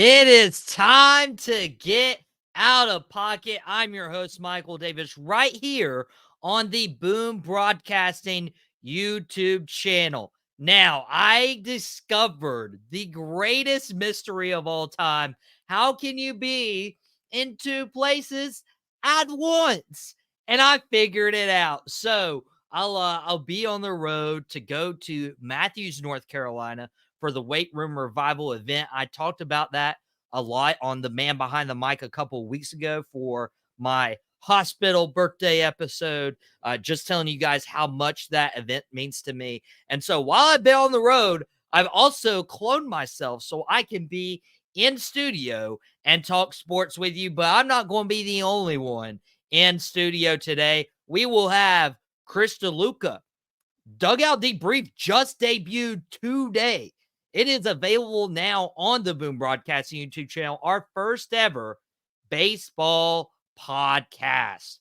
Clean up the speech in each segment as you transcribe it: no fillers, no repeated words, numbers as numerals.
It is time to get out of pocket. I'm your host, Michael Davis, right here on the Boom Broadcasting YouTube channel. Now, I discovered the greatest mystery of all time. How can you be in two places at once? And I figured it out. So I'll be on the road to go to Matthews, North Carolina for the Weight Room Revival event. I talked about that a lot on the Man Behind the Mic a couple of weeks ago for my hospital birthday episode, just telling you guys how much that event means to me. And so while I've been on the road, I've also cloned myself so I can be in studio and talk sports with you, but I'm not going to be the only one in studio today. We will have Chris DeLuca. Dugout Debrief just debuted today. It is available now on the Boom Broadcasting YouTube channel, our first ever baseball podcast.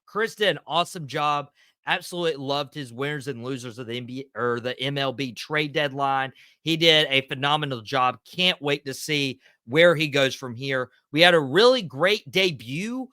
Chris did an awesome job. Absolutely loved his winners and losers of the NBA or the MLB trade deadline. He did a phenomenal job. Can't wait to see where he goes from here. We had a really great debut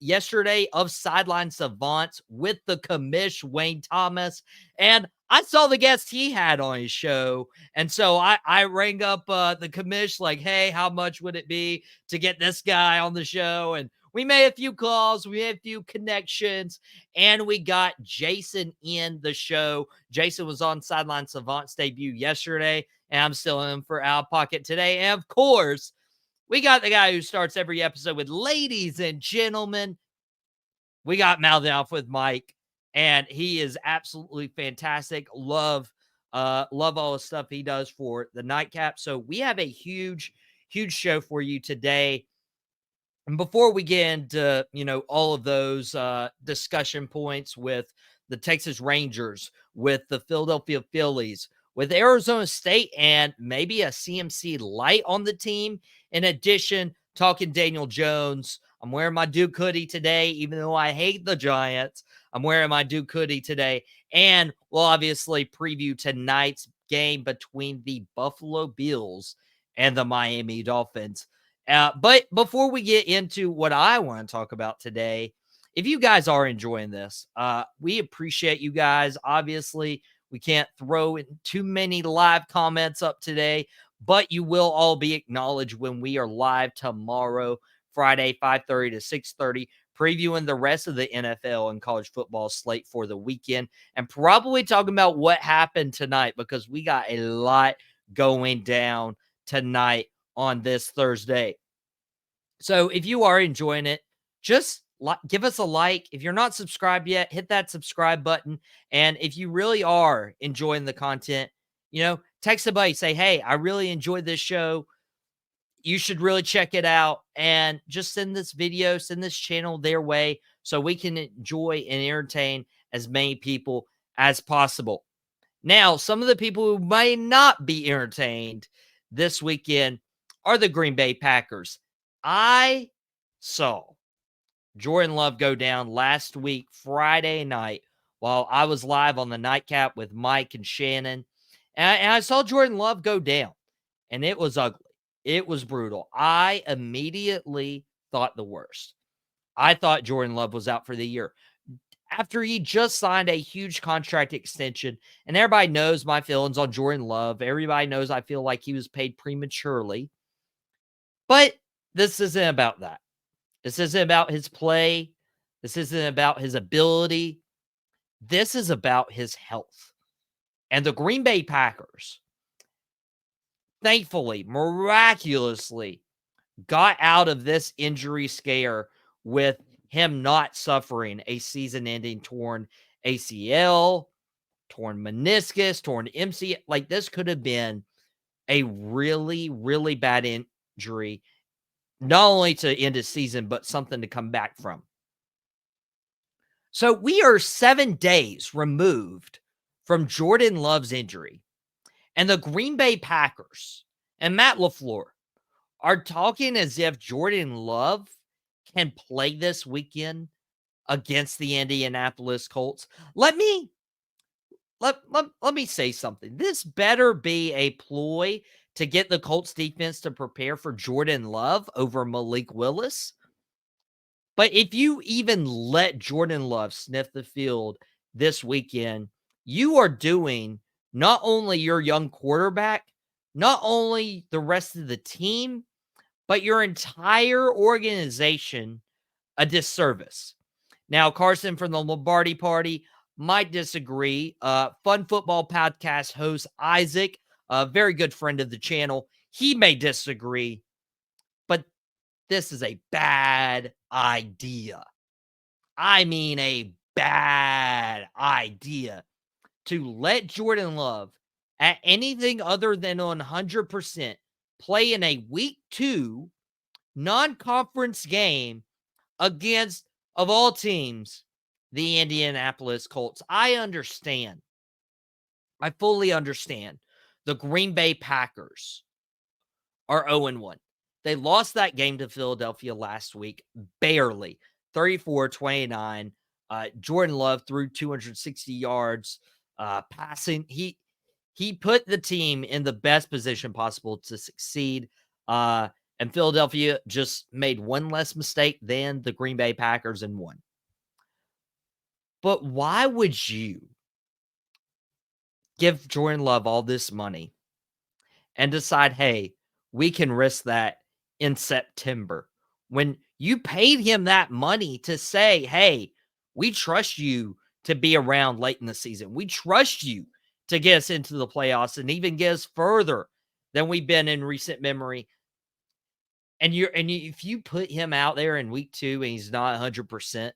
yesterday of Sideline Savants with the commish Wayne Thomas. And I saw the guest he had on his show. And so I rang up the commish like, hey, how much would it be to get this guy on the show? And we made a few calls, we had a few connections, and we got Jason in the show. Jason was on Sideline Savant's debut yesterday, and I'm still in for Out of Pocket today. And of course, we got the guy who starts every episode with ladies and gentlemen. We got Mouthed Off with Mike, and he is absolutely fantastic. Love all the stuff he does for the Nightcap. So we have a huge show for you today. And before we get into, all of those discussion points with the Texas Rangers, with the Philadelphia Phillies, with Arizona State, and maybe a CMC light on the team, in addition, talking Daniel Jones. I'm wearing my Duke hoodie today, even though I hate the Giants. I'm wearing my Duke hoodie today. And we'll obviously preview tonight's game between the Buffalo Bills and the Miami Dolphins. But before we get into what I want to talk about today, if you guys are enjoying this, we appreciate you guys. Obviously, we can't throw in too many live comments up today, but you will all be acknowledged when we are live tomorrow, Friday, 5:30 to 6:30, previewing the rest of the NFL and college football slate for the weekend, and probably talking about what happened tonight, because we got a lot going down tonight on this Thursday. So if you are enjoying it, just give us a like. If you're not subscribed yet, hit that subscribe button. And if you really are enjoying the content, text somebody, say, hey, I really enjoyed this show. You should really check it out, and just send this video, send this channel their way so we can enjoy and entertain as many people as possible. Now, some of the people who may not be entertained this weekend are the Green Bay Packers. I saw Jordan Love go down last week, Friday night, while I was live on the Nightcap with Mike and Shannon. And I saw Jordan Love go down, and it was ugly. It was brutal. I immediately thought the worst. I thought Jordan Love was out for the year, after he just signed a huge contract extension. And everybody knows my feelings on Jordan Love. Everybody knows I feel like he was paid prematurely. But this isn't about that. This isn't about his play. This isn't about his ability. This is about his health. And the Green Bay Packers, thankfully, miraculously, got out of this injury scare with him not suffering a season-ending torn ACL, torn meniscus, torn MCL. Like, this could have been a really, really bad injury, not only to end his season, but something to come back from. So we are 7 days removed from Jordan Love's injury, and the Green Bay Packers and Matt LaFleur are talking as if Jordan Love can play this weekend against the Indianapolis Colts. Let me say something. This better be a ploy to get the Colts defense to prepare for Jordan Love over Malik Willis. But if you even let Jordan Love sniff the field this weekend, you are doing not only your young quarterback, not only the rest of the team, but your entire organization a disservice. Now, Carson from the Lombardi Party might disagree. Fun Football Podcast host Isaac, a very good friend of the channel, he may disagree, but this is a bad idea. I mean, a bad idea to let Jordan Love at anything other than 100% play in a week 2 non-conference game against, of all teams, the Indianapolis Colts. I understand. I fully understand. The Green Bay Packers are 0-1. They lost that game to Philadelphia last week, barely, 34-29. Jordan Love threw 260 yards passing. He put the team in the best position possible to succeed. And Philadelphia just made one less mistake than the Green Bay Packers and won. But why would you give Jordan Love all this money and decide, hey, we can risk that in September when you paid him that money to say, hey, we trust you to be around late in the season. We trust you to get us into the playoffs and even get us further than we've been in recent memory. And if you put him out there in week 2 and he's not 100%,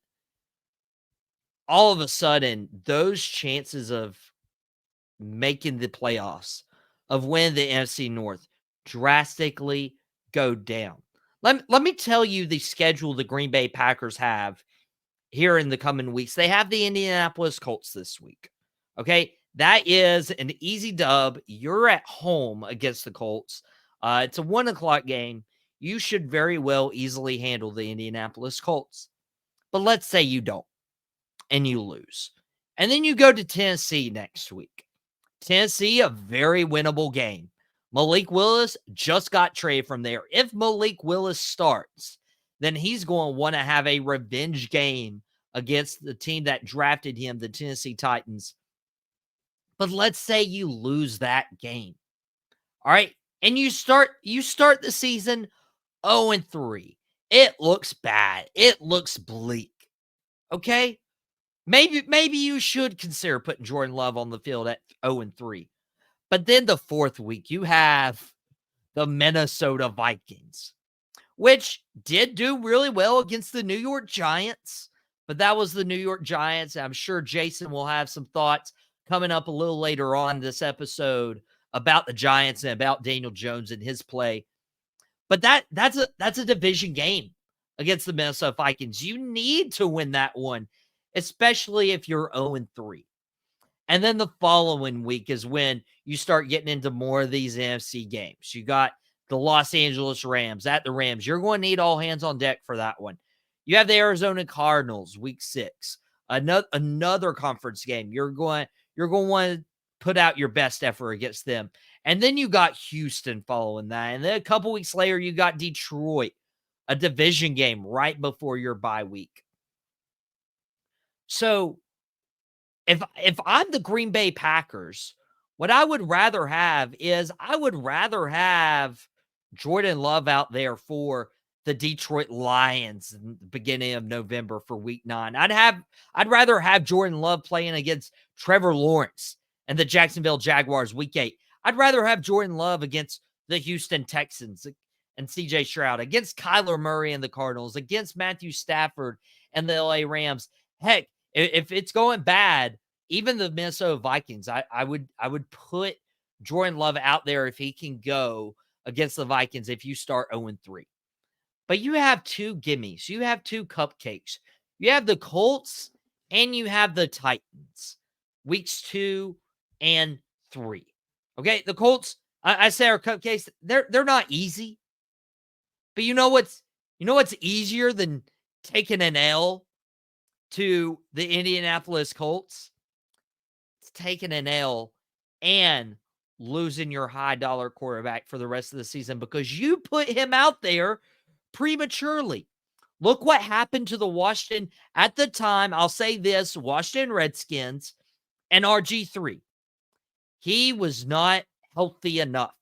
all of a sudden those chances of making the playoffs, of winning the NFC North, drastically go down. Let me tell you the schedule the Green Bay Packers have here in the coming weeks. They have the Indianapolis Colts this week. Okay, that is an easy dub. You're at home against the Colts. It's a 1:00 game. You should very well easily handle the Indianapolis Colts. But let's say you don't and you lose. And then you go to Tennessee next week. Tennessee, a very winnable game. Malik Willis just got traded from there. If Malik Willis starts, then he's going to want to have a revenge game against the team that drafted him, the Tennessee Titans. But let's say you lose that game. All right. And you start the season 0-3. It looks bad. It looks bleak. Okay? Maybe you should consider putting Jordan Love on the field at 0-3. But then the 4th week, you have the Minnesota Vikings, which did do really well against the New York Giants. But that was the New York Giants. I'm sure Jason will have some thoughts coming up a little later on this episode about the Giants and about Daniel Jones and his play. But that's a division game against the Minnesota Vikings. You need to win that one, especially if you're 0-3. And then the following week is when you start getting into more of these NFC games. You got the Los Angeles Rams at the Rams. You're going to need all hands on deck for that one. You have the Arizona Cardinals, week 6. Another conference game. You're going to want to put out your best effort against them. And then you got Houston following that. And then a couple weeks later, you got Detroit, a division game right before your bye week. So if I'm the Green Bay Packers, what I would rather have is Jordan Love out there for the Detroit Lions in the beginning of November for week 9. I'd rather have Jordan Love playing against Trevor Lawrence and the Jacksonville Jaguars week 8. I'd rather have Jordan Love against the Houston Texans and CJ Stroud, against Kyler Murray and the Cardinals, against Matthew Stafford and the LA Rams. Heck, if it's going bad, even the Minnesota Vikings, I would put Jordan Love out there if he can go against the Vikings if you start 0-3. But you have 2 gimmies. You have 2 cupcakes. You have the Colts and you have the Titans, weeks 2 and 3. Okay, the Colts, I say our cupcakes, they're not easy. But you know what's easier than taking an L to the Indianapolis Colts? It's taking an L and losing your high dollar quarterback for the rest of the season because you put him out there prematurely. Look what happened to the Washington, at the time, I'll say this, Washington Redskins and RG3. He was not healthy enough.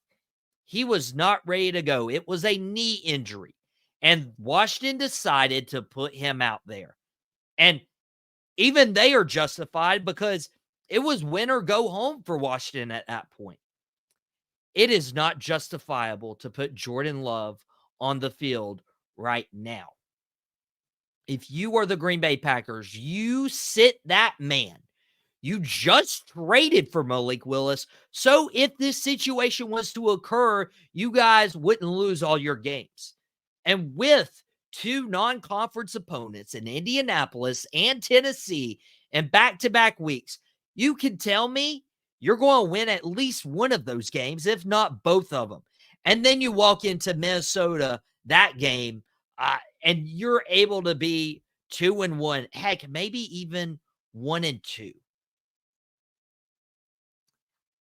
He was not ready to go. It was a knee injury. And Washington decided to put him out there. And even they are justified because it was win or go home for Washington at that point. It is not justifiable to put Jordan Love on the field right now. If you are the Green Bay Packers, you sit that man. You just traded for Malik Willis. So if this situation was to occur, you guys wouldn't lose all your games. And with two non-conference opponents in Indianapolis and Tennessee in back-to-back weeks, you can tell me you're going to win at least one of those games, if not both of them. And then you walk into Minnesota, that game, and you're able to be 2-1. Heck, maybe even 1-2.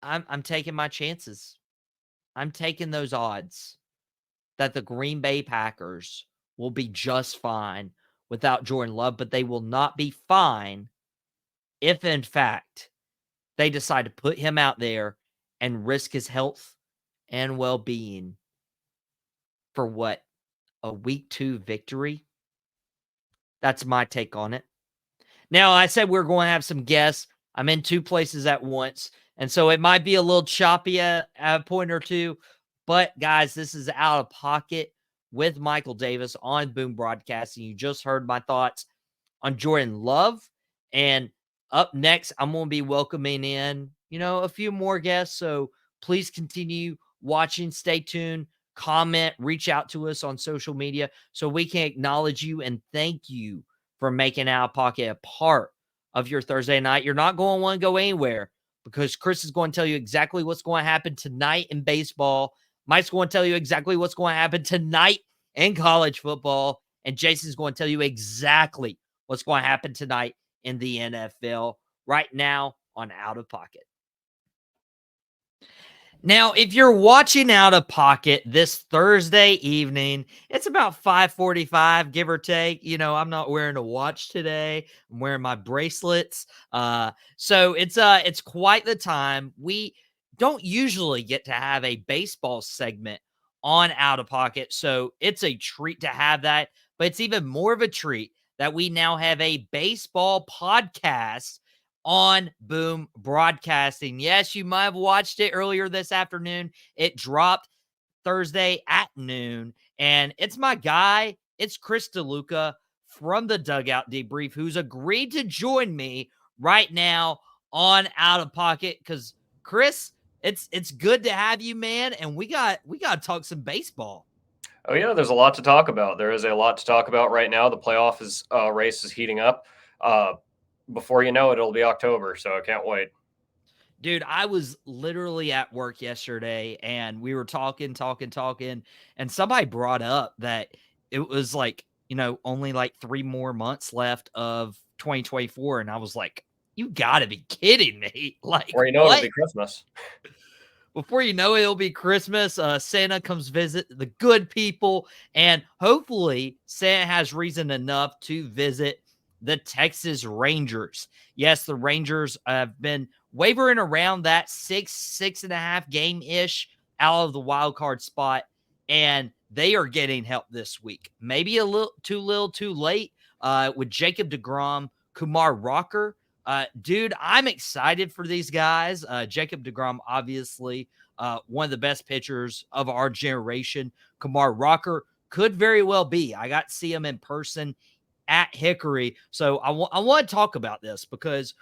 I'm taking my chances. I'm taking those odds that the Green Bay Packers will be just fine without Jordan Love, but they will not be fine if, in fact, they decide to put him out there and risk his health and well-being for what? A week 2 victory? That's my take on it. Now, I said we're going to have some guests. I'm in 2 places at once, and so it might be a little choppy at a point or two. But, guys, this is Out of Pocket with Michael Davis on Boom Broadcasting. You just heard my thoughts on Jordan Love. And up next, I'm going to be welcoming in, a few more guests. So please continue watching. Stay tuned. Comment. Reach out to us on social media so we can acknowledge you and thank you for making Out of Pocket a part of your Thursday night. You're not going to want to go anywhere because Chris is going to tell you exactly what's going to happen tonight in baseball. Mike's going to tell you exactly what's going to happen tonight in college football. And Jason's going to tell you exactly what's going to happen tonight in the NFL right now on Out of Pocket. Now, if you're watching Out of Pocket this Thursday evening, it's about 5:45, give or take. I'm not wearing a watch today. I'm wearing my bracelets. So it's quite the time. We don't usually get to have a baseball segment on Out of Pocket, so it's a treat to have that. But it's even more of a treat that we now have a baseball podcast on Boom Broadcasting. Yes, you might have watched it earlier this afternoon. It dropped Thursday at noon, and it's my guy. It's Chris DeLuca from the Dugout Debrief, who's agreed to join me right now on Out of Pocket. Because Chris, it's good to have you, man, and we got to talk some baseball. Oh yeah, there's a lot to talk about. There is a lot to talk about right now. The playoff race is heating up. Before you know it, it'll be October, so I can't wait. Dude, I was literally at work yesterday and we were talking, and somebody brought up that it was only 3 more months left of 2024. And I was like, you gotta be kidding me. Before you know what? It'll be Christmas. Before you know it, it'll be Christmas. Santa comes visit the good people, and hopefully Santa has reason enough to visit the Texas Rangers. Yes, the Rangers have been wavering around that 6.5 game-ish out of the wild card spot, and they are getting help this week. Maybe a little too late with Jacob deGrom, Kumar Rocker. Dude, I'm excited for these guys. Jacob deGrom, obviously, one of the best pitchers of our generation. Kumar Rocker could very well be. I got to see him in person at Hickory. So I want to talk about this because,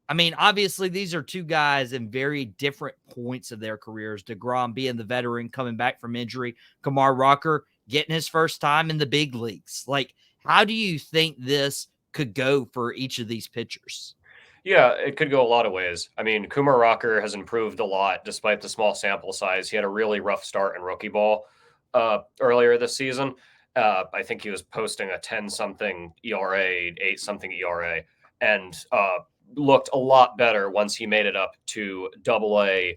obviously, these are two guys in very different points of their careers. deGrom being the veteran coming back from injury. Kumar Rocker getting his first time in the big leagues. How do you think this could go for each of these pitchers? Yeah, it could go a lot of ways. Kumar Rocker has improved a lot despite the small sample size. He had a really rough start in rookie ball earlier this season. I think he was posting a 10-something ERA, 8-something ERA, and looked a lot better once he made it up to Double-A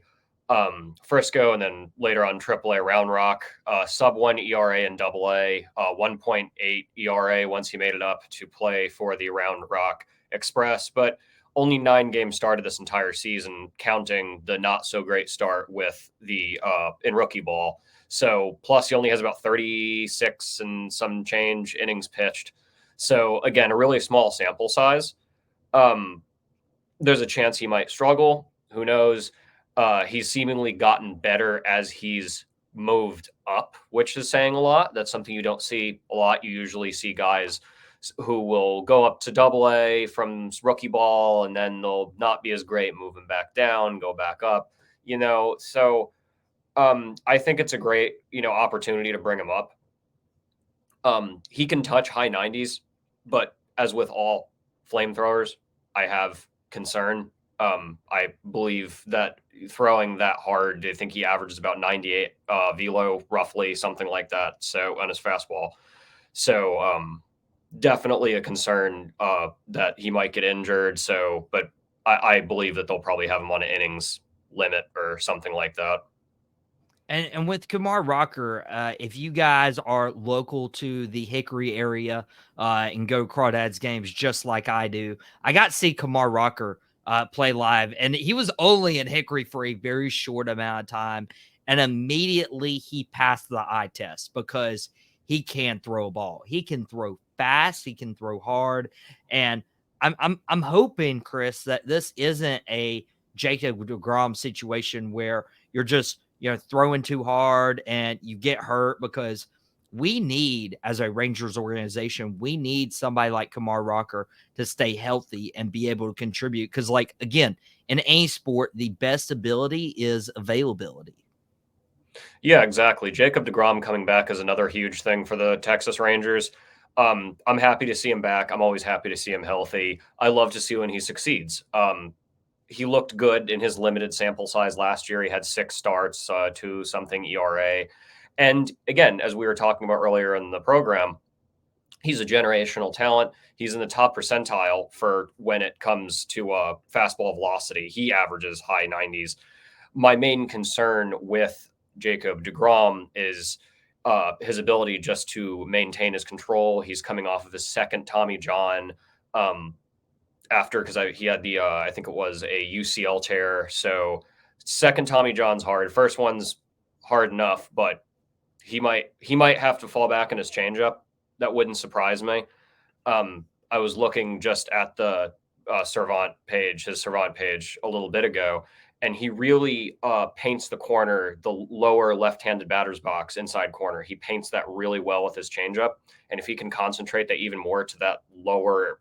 Frisco, and then later on AAA Round Rock, sub 1 ERA in AA, 1.8 ERA once he made it up to play for the Round Rock Express, but only 9 games started this entire season, counting the not so great start with the in rookie ball. So plus he only has about 36 and some change innings pitched. So again, a really small sample size. There's a chance he might struggle. Who knows? He's seemingly gotten better as he's moved up, which is saying a lot. That's something you don't see a lot. You usually see guys who will go up to AA from rookie ball, and then they'll not be as great, moving back down, go back up, So I think it's a great, opportunity to bring him up. He can touch high 90s, but as with all flamethrowers, I have concern. I believe that throwing that hard, I think he averages about 98 velo, roughly, something like that. So on his fastball. So definitely a concern that he might get injured. So, but I believe that they'll probably have him on an innings limit or something like that. And with Kumar Rocker, if you guys are local to the Hickory area and go Crawdads games just like I do, I got to see Kumar Rocker play live, and he was only in Hickory for a very short amount of time, and immediately he passed the eye test because he can throw a ball. He can throw fast. He can throw hard, and I'm hoping, Chris, that this isn't a Jacob deGrom situation where you're just throwing too hard and you get hurt, because we need, as a Rangers organization, we need somebody like Kumar Rocker to stay healthy and be able to contribute. Because, like, again, in any sport, the best ability is availability. Yeah, exactly. Jacob deGrom coming back is another huge thing for the Texas Rangers. I'm happy to see him back. I'm always happy to see him healthy. I love to see when he succeeds. He looked good in his limited sample size last year. He had 6 starts, 2 something ERA. And again, as we were talking about earlier in the program, he's a generational talent. He's in the top percentile for when it comes to fastball velocity. He averages high 90s. My main concern with Jacob deGrom is his ability just to maintain his control. He's coming off of his second Tommy John. Because he had the I think it was a UCL tear. So second Tommy John's hard. First one's hard enough, but he might have to fall back in his changeup. That wouldn't surprise me. I was looking just at the his Servant page a little bit ago, and he really paints the corner, the lower left-handed batter's box, inside corner. He paints that really well with his changeup, and if he can concentrate that even more to that lower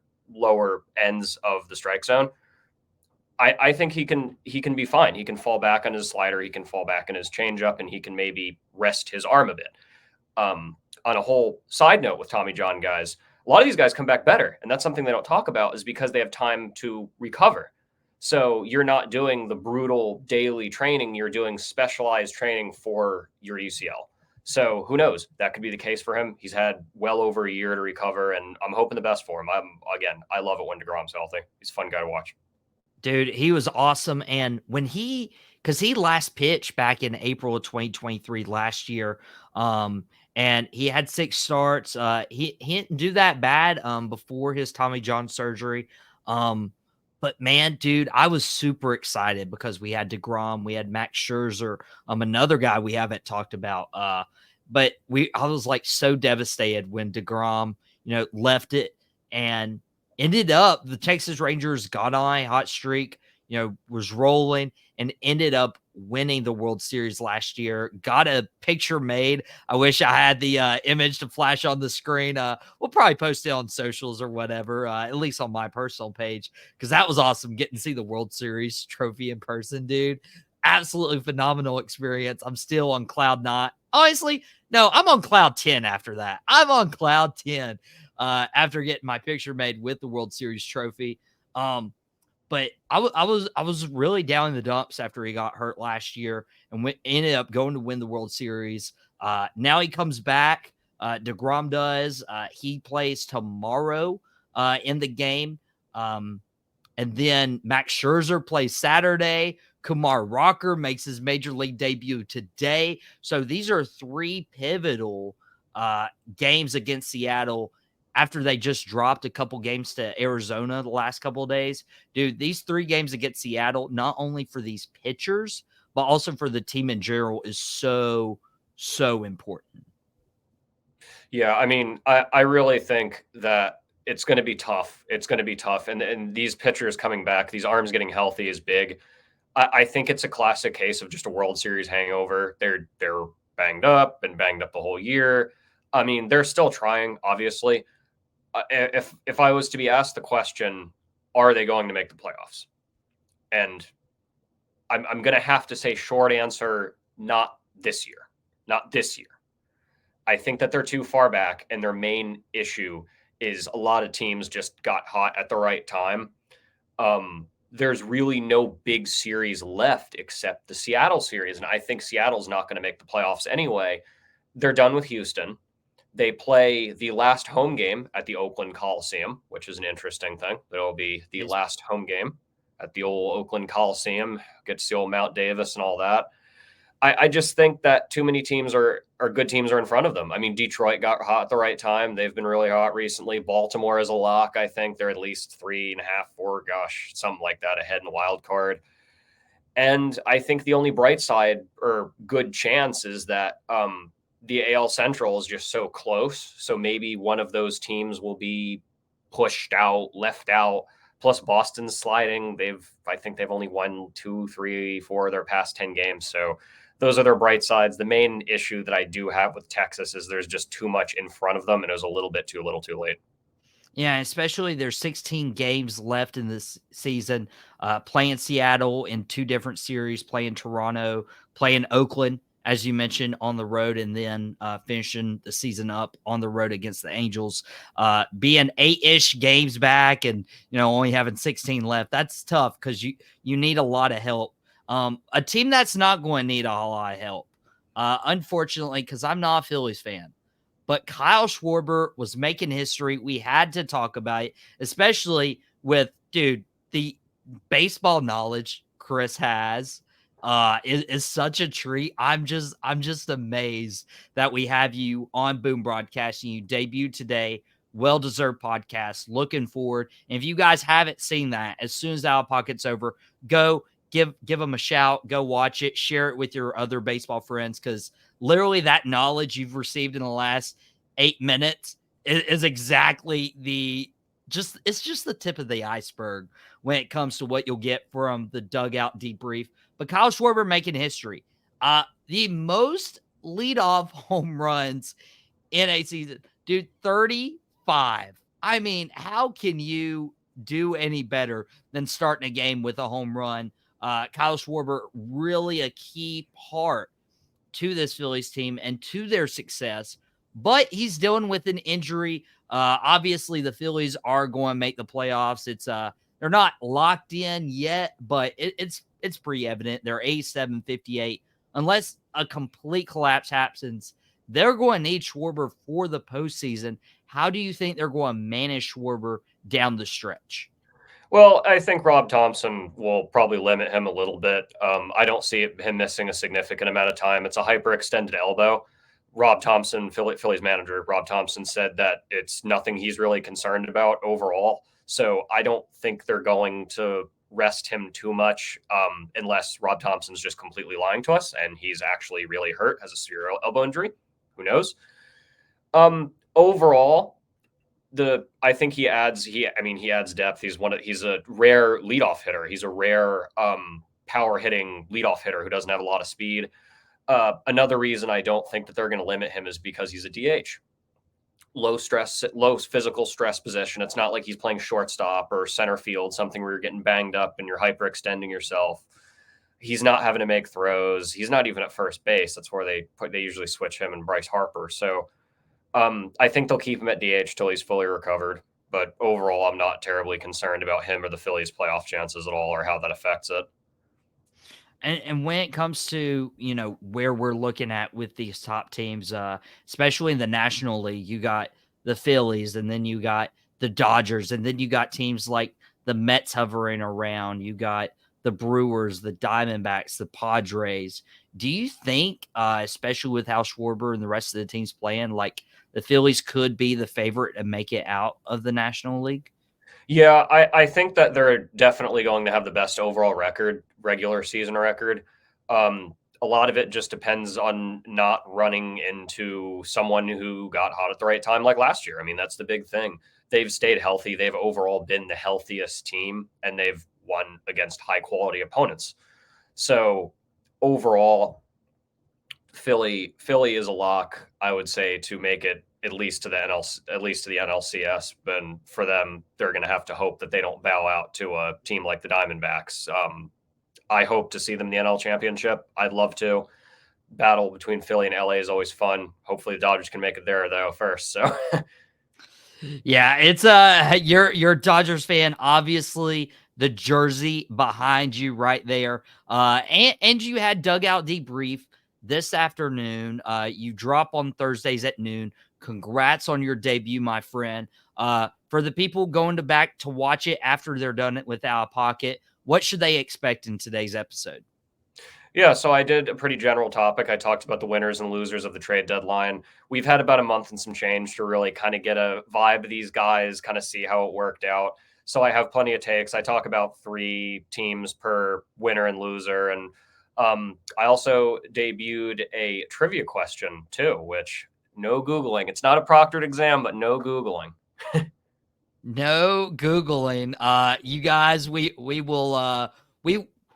ends of the strike zone, I think he can be fine. He can fall back on his slider, he can fall back on his changeup, and he can maybe rest his arm a bit. On a whole side note with Tommy John guys, a lot of these guys come back better, and that's something they don't talk about, is because they have time to recover. So you're not doing the brutal daily training, you're doing specialized training for your UCL. So who knows? That could be the case for him. He's had well over a year to recover, and I'm hoping the best for him. I love it when deGrom's healthy. He's a fun guy to watch. Dude, he was awesome. And when because he last pitched back in April of 2023 last year, and he had 6 starts. He didn't do that bad before his Tommy John surgery. But man, dude, I was super excited because we had deGrom, we had Max Scherzer, another guy we haven't talked about. But I was like so devastated when deGrom, left it, and ended up the Texas Rangers got on a hot streak, was rolling, and ended up winning the World Series last year. Got a picture made. I wish I had the image to flash on the screen. We'll probably post it on socials or whatever, at least on my personal page, because that was awesome getting to see the World Series trophy in person, dude. Absolutely phenomenal experience. I'm still on cloud 9. Honestly, no, I'm on cloud 10 after that. I'm on cloud 10 after getting my picture made with the World Series trophy. But I was really down in the dumps after he got hurt last year and ended up going to win the World Series. Now he comes back. deGrom does. He plays tomorrow in the game. And then Max Scherzer plays Saturday. Kumar Rocker makes his major league debut today. So these are 3 pivotal games against Seattle after they just dropped a couple games to Arizona the last couple of days. Dude, these 3 games against Seattle, not only for these pitchers, but also for the team in general, is so, so important. Yeah, I mean, I really think that it's going to be tough. It's going to be tough. And these pitchers coming back, these arms getting healthy is big. I think it's a classic case of just a World Series hangover. They're banged up the whole year. I mean, they're still trying, obviously. If I was to be asked the question, are they going to make the playoffs? And I'm going to have to say short answer, not this year. Not this year. I think that they're too far back, and their main issue is a lot of teams just got hot at the right time. There's really no big series left except the Seattle series, and I think Seattle's not going to make the playoffs anyway. They're done with Houston. They play the last home game at the Oakland Coliseum, which is an interesting thing. It'll be the last home game at the old Oakland Coliseum. Get to see old Mount Davis and all that. I just think that too many teams are good teams are in front of them. I mean, Detroit got hot at the right time. They've been really hot recently. Baltimore is a lock. I think they're at least 3.5, 4, something like that ahead in the wild card. And I think the only bright side or good chance is that the AL Central is just so close. So maybe one of those teams will be pushed out, left out. Plus Boston's sliding. I think they've only won 2, 3, 4 of their past 10 games. So those are their bright sides. The main issue that I do have with Texas is there's just too much in front of them, and it was a little too late. Yeah, especially there's 16 games left in this season. Playing Seattle in 2 different series, playing Toronto, playing Oakland, as you mentioned, on the road, and then finishing the season up on the road against the Angels. Being 8-ish games back and only having 16 left, that's tough because you need a lot of help. A team that's not going to need a lot of help, unfortunately, because I'm not a Phillies fan. But Kyle Schwarber was making history. We had to talk about it, especially with, the baseball knowledge Chris has is such a treat. I'm just amazed that we have you on Boom Broadcasting. You debuted today. Well-deserved podcast. Looking forward. And if you guys haven't seen that, as soon as Out of Pocket's over, go give them a shout. Go watch it. Share it with your other baseball friends because literally that knowledge you've received in the last 8 minutes is exactly it's just the tip of the iceberg when it comes to what you'll get from the Dugout Debrief. But Kyle Schwarber making history. The most leadoff home runs in a season. Dude, 35. I mean, how can you do any better than starting a game with a home run? Kyle Schwarber, really a key part to this Phillies team and to their success, but he's dealing with an injury. Obviously, the Phillies are going to make the playoffs. It's they're not locked in yet, but it's pretty evident. They're 87-58. Unless a complete collapse happens, they're going to need Schwarber for the postseason. How do you think they're going to manage Schwarber down the stretch? Well, I think Rob Thompson will probably limit him a little bit. I don't see him missing a significant amount of time. It's a hyperextended elbow. Rob Thompson, Phillies manager, Rob Thompson said that it's nothing he's really concerned about overall. So I don't think they're going to rest him too much unless Rob Thompson's just completely lying to us and he's actually really hurt, has a severe elbow injury. Who knows? Overall, I think he adds depth. He's a rare leadoff hitter. He's a rare power hitting leadoff hitter who doesn't have a lot of speed. Another reason I don't think that they're going to limit him is because he's a DH. Low physical stress position. It's not like he's playing shortstop or center field, something where you're getting banged up and you're hyperextending yourself. He's not having to make throws. He's not even at first base. That's where they usually switch him and Bryce Harper. So I think they'll keep him at DH till he's fully recovered. But overall, I'm not terribly concerned about him or the Phillies' playoff chances at all or how that affects it. And when it comes to, where we're looking at with these top teams, especially in the National League, you got the Phillies and then you got the Dodgers and then you got teams like the Mets hovering around. You got the Brewers, the Diamondbacks, the Padres. Do you think, especially with how Schwarber and the rest of the teams playing, like the Phillies could be the favorite and make it out of the National League? Yeah, I think that they're definitely going to have the best overall record, regular season record. A lot of it just depends on not running into someone who got hot at the right time, like last year. I mean, that's the big thing. They've stayed healthy. They've overall been the healthiest team, and they've won against high quality opponents. So overall, Philly is a lock, I would say, to make it at least to the NLCS. But for them, they're going to have to hope that they don't bow out to a team like the Diamondbacks. I hope to see them in the NL Championship. I'd love to. Battle between Philly and LA is always fun. Hopefully, the Dodgers can make it there though first. So, yeah, it's you're a Dodgers fan, obviously. The jersey behind you right there, and you had Dugout Debrief this afternoon. You drop on Thursdays at noon. Congrats on your debut, my friend. For the people going back to watch it after they're done it with Out of Pocket, what should they expect in today's episode? yeah, so I did a pretty general topic. I talked about the winners and losers of the trade deadline. We've had about a month and some change to really kind of get a vibe of these guys, kind of see how it worked out. So I have plenty of takes. I talk about 3 teams per winner and loser. And I also debuted a trivia question too, which no Googling. It's not a proctored exam, but no Googling. No Googling. You guys, we will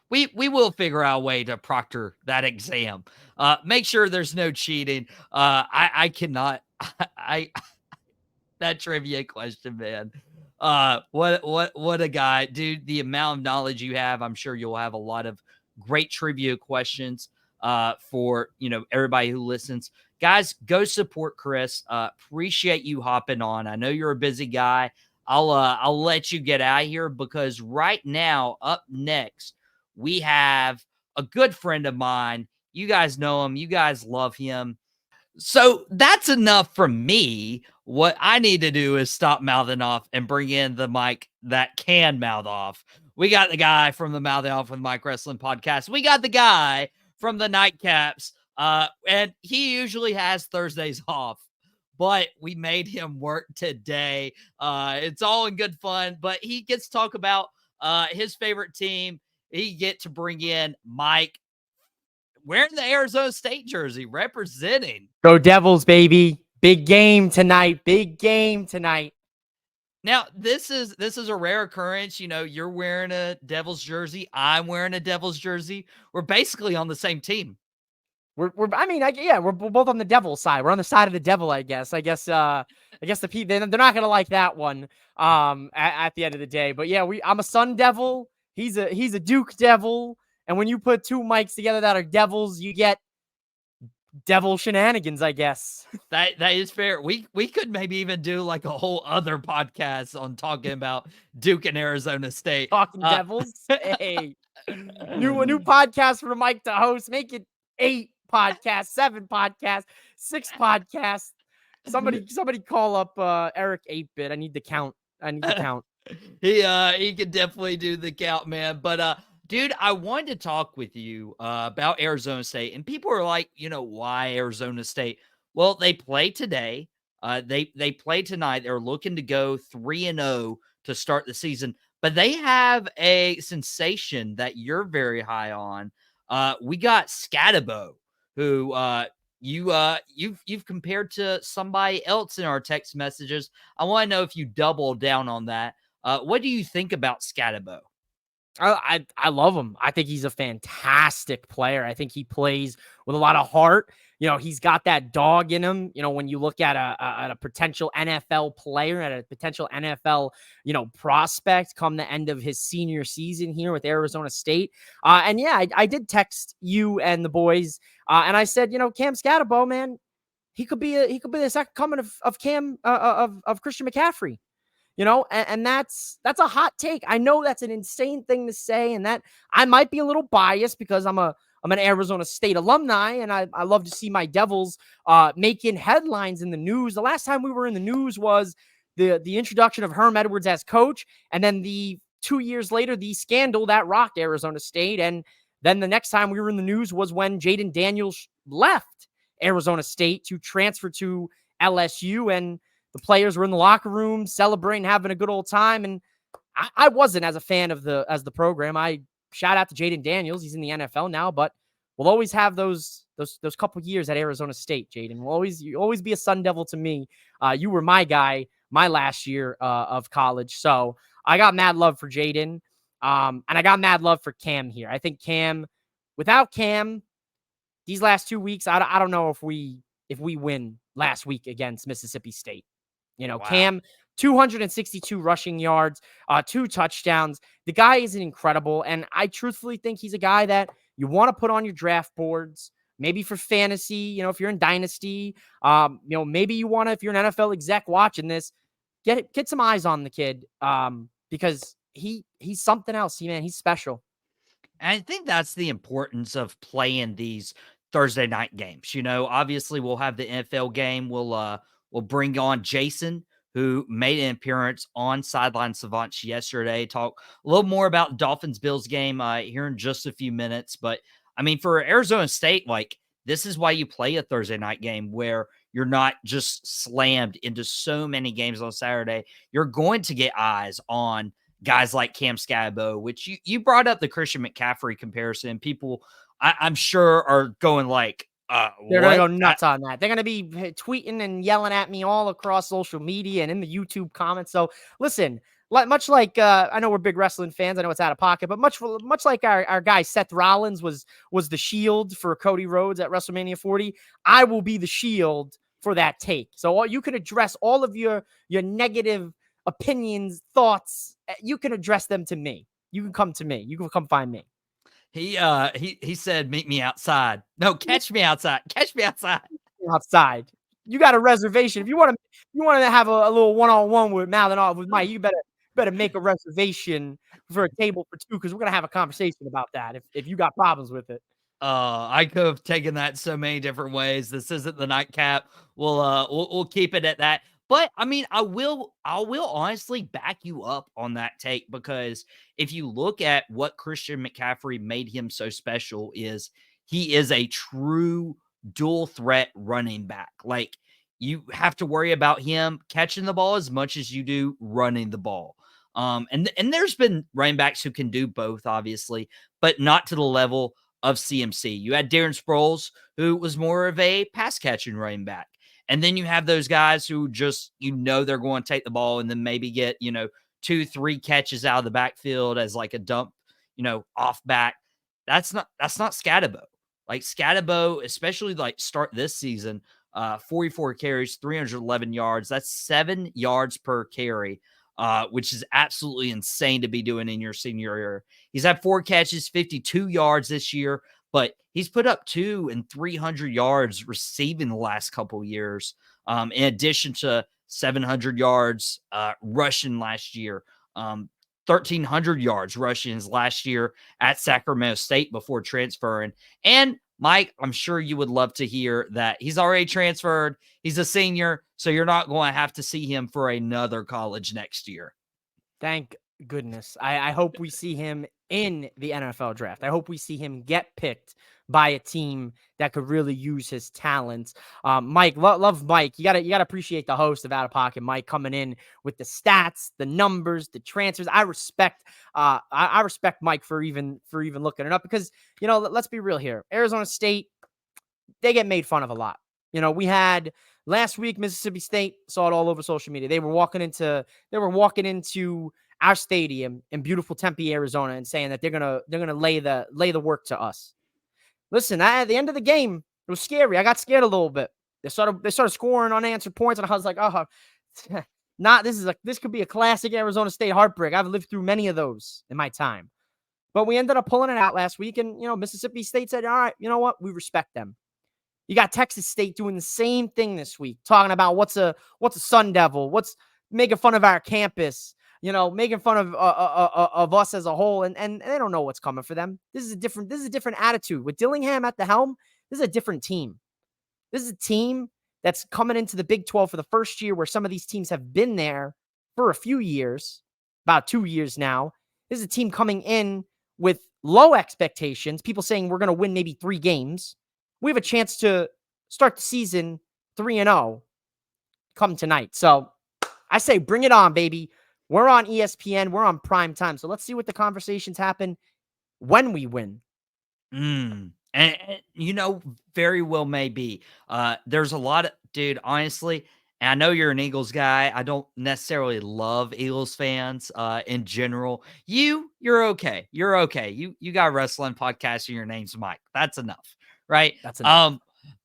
we will figure out a way to proctor that exam. Make sure there's no cheating. I cannot I that trivia question, man. What a guy, dude. The amount of knowledge you have, I'm sure you'll have a lot of great trivia questions for everybody who listens. Guys, go support Chris. Appreciate you hopping on. I know you're a busy guy. I'll let you get out of here because right now, up next, we have a good friend of mine. You guys know him. You guys love him. So that's enough from me. What I need to do is stop mouthing off and bring in the mic that can mouth off. We got the guy from the Mouthing Off with Mike Wrestling podcast. We got the guy from the Nightcaps. And he usually has Thursdays off, but we made him work today. It's all in good fun, but he gets to talk about his favorite team. He get to bring in Mike wearing the Arizona State jersey, representing. Go Devils, baby. Big game tonight. Big game tonight. Now, this is a rare occurrence. You're wearing a Devils jersey. I'm wearing a Devils jersey. We're basically on the same team. We're both on the Devil side. We're on the side of the devil, I guess. I guess the people, they're not gonna like that one. At the end of the day, but yeah, I'm a Sun Devil. He's a Duke Devil. And when you put 2 mics together that are devils, you get devil shenanigans, I guess. That is fair. We could maybe even do like a whole other podcast on talking about Duke and Arizona State. Talking devils. Hey. New podcast for Mike to host. Make it 8 podcasts, 7 podcasts, 6 podcasts. Somebody call up Eric 8-Bit. I need the count. He could definitely do the count, man. But dude, I wanted to talk with you about Arizona State. And people are like, why Arizona State? Well, they play today. They play tonight. They're looking to go 3-0 to start the season. But they have a sensation that you're very high on. We got Scatabo, who you've compared to somebody else in our text messages. I want to know if you double down on that. What do you think about Scatabo? I love him. I think he's a fantastic player. I think he plays with a lot of heart. He's got that dog in him. When you look at a potential NFL player, at a potential NFL, prospect come the end of his senior season here with Arizona State. And yeah, I did text you and the boys, and I said, Cam Scatabo, man, he could be the second coming of Cam of Christian McCaffrey. And that's a hot take. I know that's an insane thing to say, and that I might be a little biased because I'm an Arizona State alumni, and I love to see my Devils making headlines in the news. The last time we were in the news was the introduction of Herm Edwards as coach, and then the 2 years later, the scandal that rocked Arizona State. And then the next time we were in the news was when Jaden Daniels left Arizona State to transfer to LSU. And the players were in the locker room celebrating, having a good old time. And I wasn't as a fan of the program. I shout out to Jaden Daniels. He's in the NFL now, but we'll always have those couple years at Arizona State, Jaden. You always be a Sun Devil to me. You were my guy my last year of college. So I got mad love for Jaden. And I got mad love for Cam here. I think without Cam, these last 2 weeks, I don't know if we win last week against Mississippi State. Wow. Cam, 262 rushing yards, 2 touchdowns. The guy is incredible. And I truthfully think he's a guy that you want to put on your draft boards, maybe for fantasy, if you're in Dynasty, maybe you want to, if you're an NFL exec watching this, get some eyes on the kid because he's something else. Man, he's special. And I think that's the importance of playing these Thursday night games. Obviously we'll have the NFL game. We'll bring on Jason, who made an appearance on Sideline Savants yesterday. Talk a little more about Dolphins-Bills game here in just a few minutes. But, for Arizona State, this is why you play a Thursday night game where you're not just slammed into so many games on Saturday. You're going to get eyes on guys like Cam Scabo, which you brought up the Christian McCaffrey comparison. People, I'm sure, are going they're going to go nuts on that. They're going to be tweeting and yelling at me all across social media and in the YouTube comments. So listen, much like I know we're big wrestling fans. I know it's out of pocket, but much like our guy Seth Rollins was the shield for Cody Rhodes at WrestleMania 40, I will be the shield for that take. So you can address all of your negative opinions, thoughts. You can address them to me. You can come to me. You can come find me. He said, meet me outside. No, catch me outside. Catch me outside. Outside. You got a reservation. If you want to have a little one-on-one with Mike, you better make a reservation for a table for 2 because we're gonna have a conversation about that if you got problems with it. I could have taken that so many different ways. This isn't the nightcap. We'll keep it at that. But I will honestly back you up on that take because if you look at what Christian McCaffrey made him so special is he is a true dual threat running back. You have to worry about him catching the ball as much as you do running the ball. And there's been running backs who can do both, obviously, but not to the level of CMC. You had Darren Sproles, who was more of a pass catching running back. And then you have those guys who just, they're going to take the ball and then maybe get, 2-3 catches out of the backfield as a dump, off back. That's not Scatabo. Scatabo, especially start this season, 44 carries, 311 yards. That's 7 yards per carry, which is absolutely insane to be doing in your senior year. He's had 4 catches, 52 yards this year. But he's put up 200 and 300 yards receiving the last couple years, in addition to 700 yards rushing last year, 1,300 yards rushing his last year at Sacramento State before transferring. And Mike, I'm sure you would love to hear that he's already transferred. He's a senior, so you're not going to have to see him for another college next year. Thank goodness. I hope we see him in the NFL draft. I hope we see him get picked by a team that could really use his talents. Mike, love Mike. You gotta appreciate the host of Out of Pocket, Mike, coming in with the stats, the numbers, the transfers. I respect Mike for even looking it up because let's be real here. Arizona State, they get made fun of a lot. We had last week Mississippi State, saw it all over social media. They were walking into our stadium in beautiful Tempe, Arizona, and saying that they're gonna lay the work to us. Listen, at the end of the game, it was scary. I got scared a little bit. They started scoring unanswered points, and I was like, oh, this could be a classic Arizona State heartbreak. I've lived through many of those in my time. But we ended up pulling it out last week, and Mississippi State said, all right, you know what? We respect them. You got Texas State doing the same thing this week, talking about what's a Sun Devil, what's making fun of our campus, making fun of us as a whole, and they don't know what's coming for them. This is a different attitude with Dillingham at the helm. This is a different team. This is a team that's coming into the Big 12 for the first year, where some of these teams have been there for a few years, about 2 years now, This is a team coming in with low expectations, people saying we're going to win maybe 3 games. We have a chance to start the season 3-0 come tonight. So I say bring it on, baby. We're on ESPN. We're on prime time. So let's see what the conversations happen when we win. And very well may be. There's a lot of, dude, honestly, and I know you're an Eagles guy. I don't necessarily love Eagles fans in general. You're okay. You're okay. You got a wrestling podcast and your name's Mike. That's enough, right? That's enough.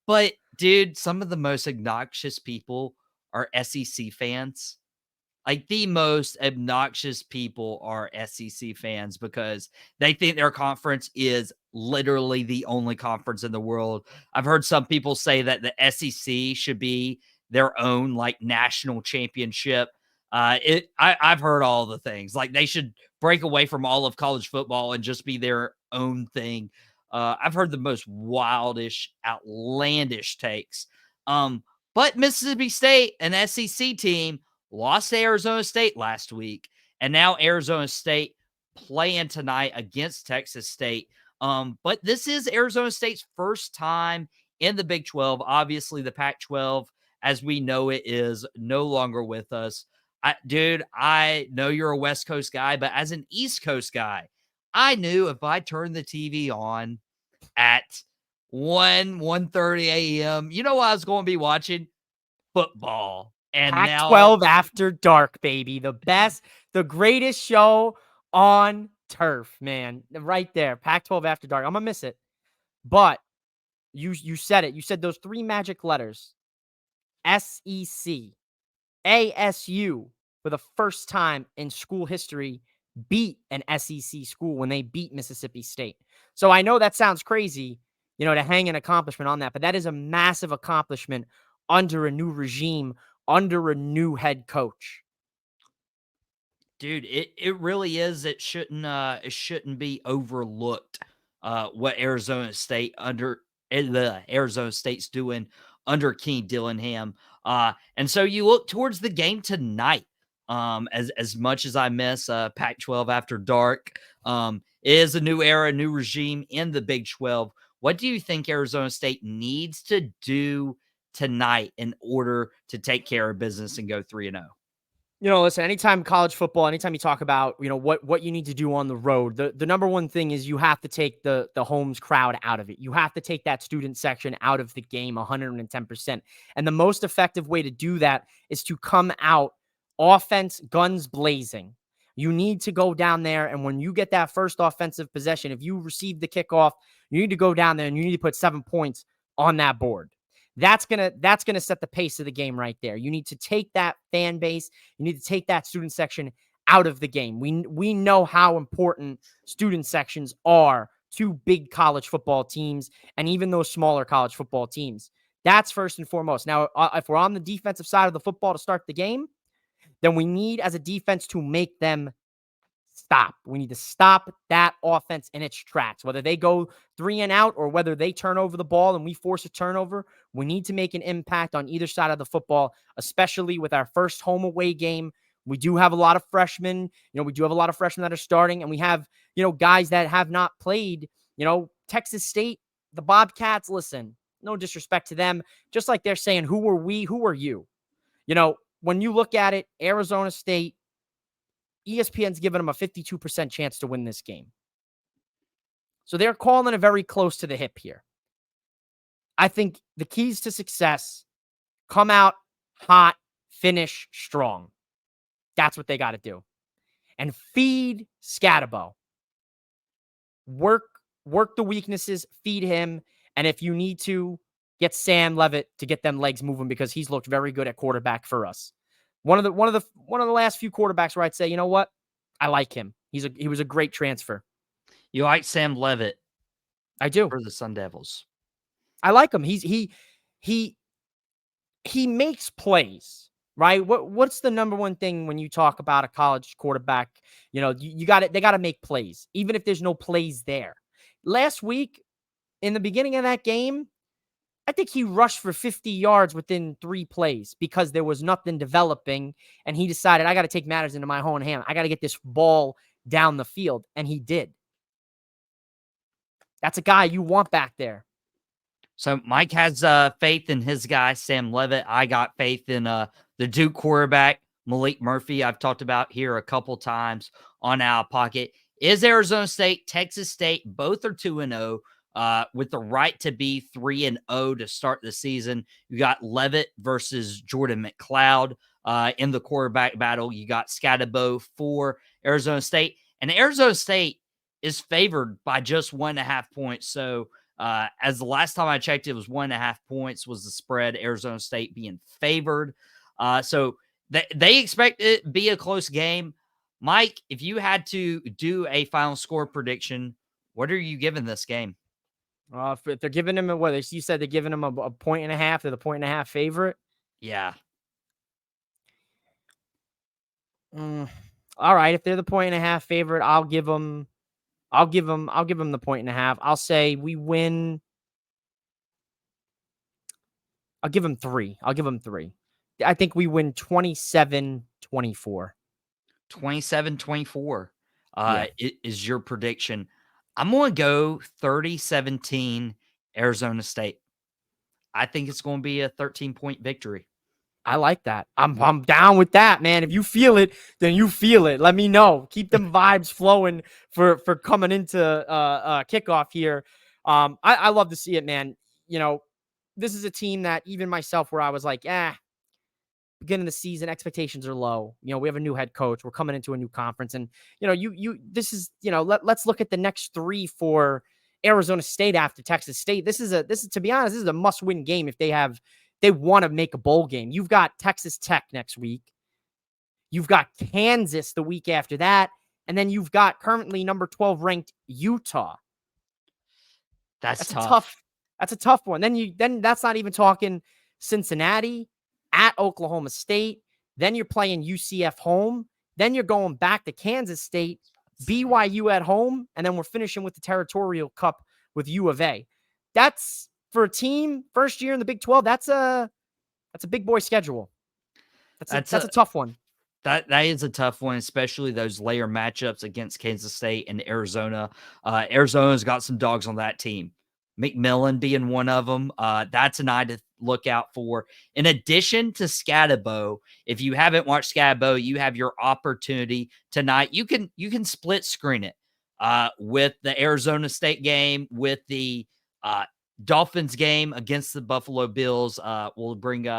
But dude, some of the most obnoxious people are SEC fans. Like the most obnoxious people are SEC fans because they think their conference is literally the only conference in the world. I've heard some people say that the SEC should be their own like national championship. I've heard all the things. Like they should break away from all of college football and just be their own thing. I've heard the most wildish, outlandish takes. But Mississippi State, an SEC team, lost to Arizona State last week, and now Arizona State playing tonight against Texas State. But this is Arizona State's first time in the Big 12. Obviously, the Pac-12, as we know it, is no longer with us. Dude, I know you're a West Coast guy, but as an East Coast guy, I knew if I turned the TV on at 1:30 a.m., you know what I was going to be watching? Football. And Pac-12 After Dark, baby. The best, the greatest show on turf, man. Right there. Pac-12 After Dark. I'm going to miss it. But you said it. You said those 3 magic letters. SEC. ASU, for the first time in school history, beat an SEC school when they beat Mississippi State. So I know that sounds crazy, to hang an accomplishment on that, but that is a massive accomplishment under a new regime, under a new head coach. Dude, it really is. It shouldn't be overlooked what Arizona State's doing under King Dillingham. And so you look towards the game tonight. As much as I miss Pac-12 After Dark, it is a new era, new regime in the Big 12. What do you think Arizona State needs to do tonight in order to take care of business and go 3-0? Listen, anytime college football, anytime you talk about, what you need to do on the road, the number one thing is you have to take the Holmes crowd out of it. You have to take that student section out of the game 110%. And the most effective way to do that is to come out offense, guns blazing. You need to go down there, and when you get that first offensive possession, if you receive the kickoff, you need to go down there and you need to put 7 points on that board. That's gonna set the pace of the game right there. You need to take that fan base, you need to take that student section out of the game. We know how important student sections are to big college football teams and even those smaller college football teams. That's first and foremost. Now, if we're on the defensive side of the football to start the game, then we need as a defense to make them stop. We need to stop that offense in its tracks. Whether they go 3 and out or whether they turn over the ball and we force a turnover, we need to make an impact on either side of the football, especially with our first home away game. We do have a lot of freshmen. We do have a lot of freshmen that are starting, and we have, guys that have not played. Texas State, the Bobcats, listen, no disrespect to them. Just like they're saying, who are we? Who are you? When you look at it, Arizona State, ESPN's giving them a 52% chance to win this game. So they're calling it very close to the hip here. I think the keys to success: come out hot, finish strong. That's what they got to do. And feed Scatterbo. Work the weaknesses, feed him. And if you need to, get Sam Levitt to get them legs moving, because he's looked very good at quarterback for us. One of the last few quarterbacks where I'd say, you know what? I like him. He was a great transfer. You like Sam Levitt? I do. For the Sun Devils. I like him. He makes plays, right? What's the number one thing when you talk about a college quarterback? They got to make plays, even if there's no plays there. Last week, in the beginning of that game, I think he rushed for 50 yards within 3 plays because there was nothing developing, and he decided, I got to take matters into my own hand. I got to get this ball down the field, and he did. That's a guy you want back there. So Mike has faith in his guy, Sam Levitt. I got faith in the Duke quarterback, Malik Murphy. I've talked about here a couple times on Out of Pocket. Is Arizona State, Texas State, both are 2-0 with the right to be 3-0 to start the season. You got Levitt versus Jordan McLeod in the quarterback battle. You got Scatterbo for Arizona State. And Arizona State is favored by just 1.5 points. So as the last time I checked, it was 1.5 points was the spread, Arizona State being favored. So they expect it to be a close game. Mike, if you had to do a final score prediction, what are you giving this game? If they're giving him you said they're giving him a 1.5, they're the 1.5 favorite. Yeah. All right. If they're the 1.5 favorite, I'll give them the 1.5. I'll say we win. I'll give them 3. I think we win 27-24. 27-24 Yeah. is your prediction. I'm going to go 30-17 Arizona State. I think it's going to be a 13-point victory. I like that. I'm down with that, man. If you feel it, then you feel it. Let me know. Keep them vibes flowing for coming into kickoff here. I love to see it, man. You know, this is a team that even myself, where I was like, beginning of the season, expectations are low. You know, we have a new head coach. We're coming into a new conference, and you know, this is, you know, let's look at the next 3 for Arizona State after Texas State. This is to be honest, this is a must-win game if they want to make a bowl game. You've got Texas Tech next week. You've got Kansas the week after that. And then you've got currently number 12 ranked Utah. That's tough. That's a tough one. Then that's not even talking Cincinnati at Oklahoma State. Then you're playing UCF home. Then you're going back to Kansas State, BYU at home. And then we're finishing with the Territorial Cup with U of A. That's, for a team first year in the Big 12, that's a big boy schedule. That's a tough one. That is a tough one, especially those layer matchups against Kansas State and Arizona. Arizona's got some dogs on that team. McMillan being one of them. That's an eye to look out for. In addition to Scatterbo, if you haven't watched Scatterbo, you have your opportunity tonight. You can split screen it with the Arizona State game, with the Dolphins game against the Buffalo Bills. We'll bring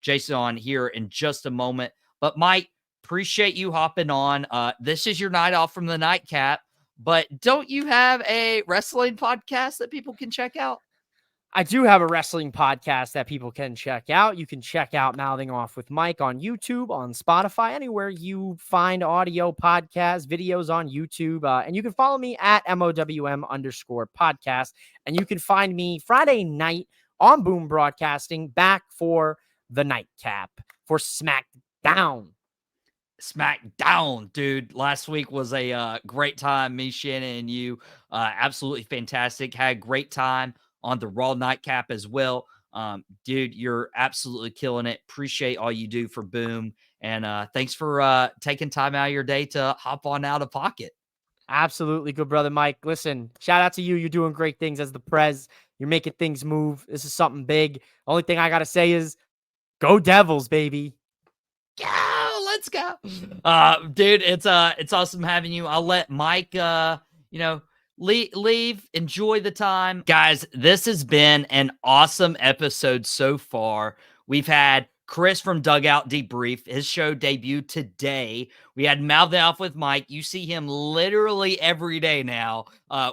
Jason on here in just a moment. But Mike, appreciate you hopping on. This is your night off from the nightcap, but don't you have a wrestling podcast that people can check out? I do have a wrestling podcast that people can check out. You can check out Mouthing Off with Mike on YouTube, on Spotify, anywhere you find audio podcasts, videos on YouTube. And you can follow me at MOWM_podcast. And you can find me Friday night on Boom Broadcasting, back for the nightcap for SmackDown. SmackDown, dude. Last week was a great time. Me, Shannon, and you, absolutely fantastic. Had a great time on the Raw nightcap as well. Dude, you're absolutely killing it. Appreciate all you do for Boom. And thanks for taking time out of your day to hop on Out of Pocket. Absolutely, good brother Mike. Listen, shout out to you. You're doing great things as the Prez. You're making things move. This is something big. Only thing I got to say is go Devils, baby. Yeah, let's go. Dude, it's awesome having you. I'll let Mike, leave, enjoy the time. Guys, this has been an awesome episode so far. We've had Chris from Dugout Debrief. His show debuted today. We had Mouthing Off with Mike. You see him literally every day now.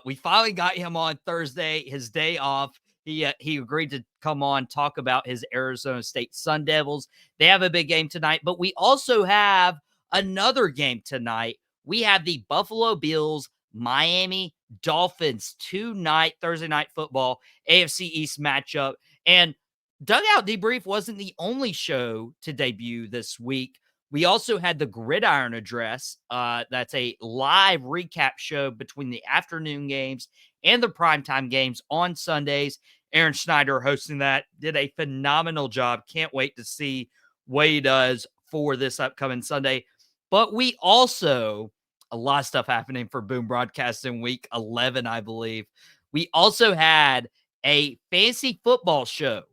We finally got him on Thursday, his day off. He agreed to come on, talk about his Arizona State Sun Devils. They have a big game tonight, but we also have another game tonight. We have the Buffalo Bills Miami Dolphins tonight, Thursday night football, AFC East matchup. And Dugout Debrief wasn't the only show to debut this week. We also had the Gridiron Address. That's a live recap show between the afternoon games and the primetime games on Sundays. Aaron Schneider hosting that, did a phenomenal job. Can't wait to see what he does for this upcoming Sunday. But we also a lot of stuff happening for Boom Broadcasting week 11, I believe. We also had a fantasy football show.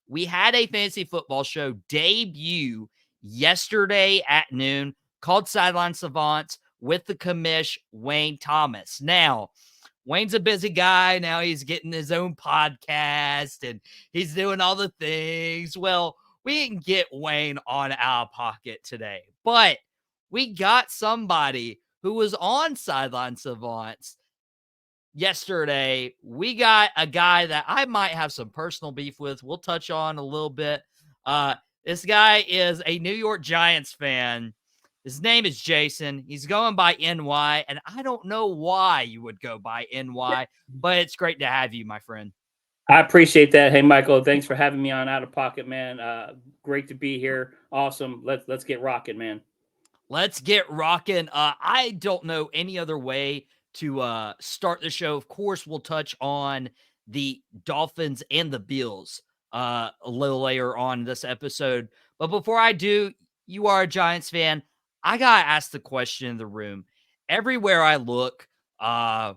We had a fantasy football show debut yesterday at noon called Sideline Savants with the commish Wayne Thomas. Now, Wayne's a busy guy. Now he's getting his own podcast and he's doing all the things. Well, we didn't get Wayne on Out of Pocket today, but we got somebody who was on Sideline Savants yesterday. We got a guy that I might have some personal beef with. We'll touch on a little bit. This guy is a New York Giants fan. His name is Jason. He's going by NY, and I don't know why you would go by NY, but it's great to have you, my friend. I appreciate that. Hey, Michael, thanks for having me on Out of Pocket, man. Great to be here. Awesome. Let's get rocking, man. Let's get rocking. I don't know any other way to start the show. Of course, we'll touch on the Dolphins and the Bills a little later on this episode. But before I do, you are a Giants fan. I got to ask the question in the room. Everywhere I look,